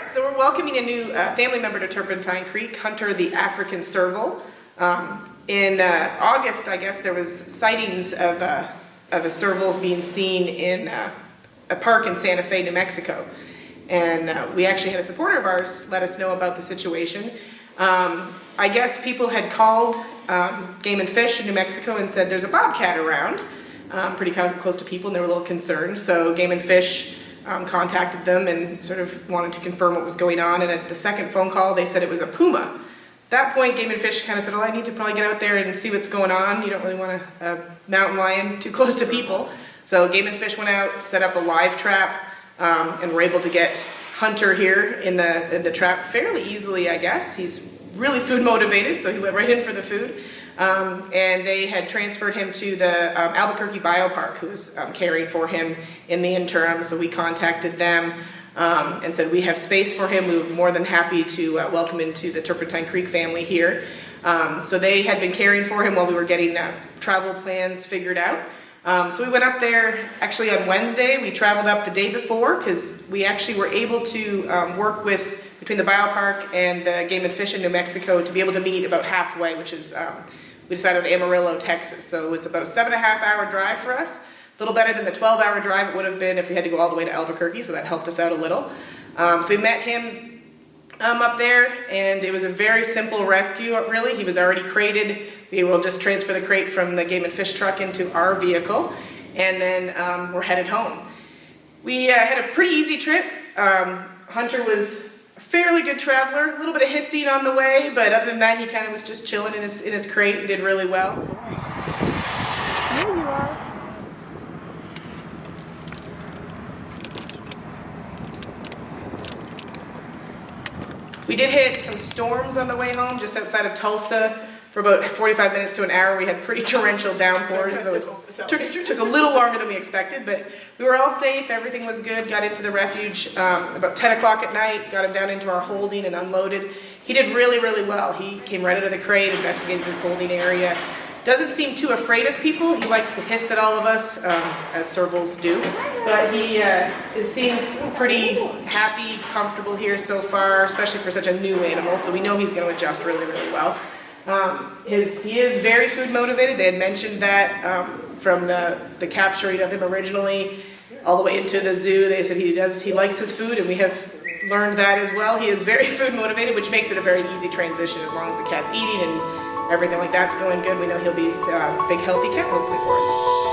right, so we're welcoming a new family member to Turpentine Creek, Hunter the African Serval. In August, I guess, there was sightings of a serval being seen in a park in Santa Fe, New Mexico. And we actually had a supporter of ours let us know about the situation. I guess people had called Game and Fish in New Mexico and said there's a bobcat around, pretty close to people, and they were a little concerned. So Game and Fish contacted them and sort of wanted to confirm what was going on. And at the second phone call, they said it was a puma. At that point, Game and Fish kind of said, "Oh, I need to probably get out there and see what's going on. You don't really want a mountain lion too close to people." So Game and Fish went out, set up a live trap, and were able to get Hunter here in the trap fairly easily, I guess. He's really food motivated, so he went right in for the food. And they had transferred him to the ABQ Biological Park, who was caring for him in the interim. So we contacted them and said, we have space for him. We were more than happy to welcome into the Turpentine Creek family here. So they had been caring for him while we were getting travel plans figured out. So we went up there actually on Wednesday. We traveled up the day before because we actually were able to work with between the biopark and the Game and Fish in New Mexico to be able to meet about halfway, which is we decided on Amarillo, Texas. So it's about a 7.5-hour drive for us. A little better than the 12-hour drive it would have been if we had to go all the way to Albuquerque, so that helped us out a little. So we met him up there, and it was a very simple rescue, really. He was already crated. We will just transfer the crate from the Game and Fish truck into our vehicle, and then we're headed home. We had a pretty easy trip. Hunter was a fairly good traveler, a little bit of hissing on the way, but other than that, he kind of was just chilling in his crate and did really well. There you are. We did hit some storms on the way home, just outside of Tulsa. For about 45 minutes to an hour, we had pretty torrential downpours, so it took a little longer than we expected, but we were all safe, everything was good, got into the refuge about 10 o'clock at night, got him down into our holding and unloaded. He did really, really well. He came right out of the crate, investigated his holding area. Doesn't seem too afraid of people. He likes to hiss at all of us, as servals do, but he seems pretty happy, comfortable here so far, especially for such a new animal, so we know he's going to adjust really, really well. He is very food motivated. They had mentioned that from the capturing of him originally all the way into the zoo. They said he likes his food, and we have learned that as well. He is very food motivated, which makes it a very easy transition as long as the cat's eating and everything like that's going good. We know he'll be a big healthy cat hopefully for us.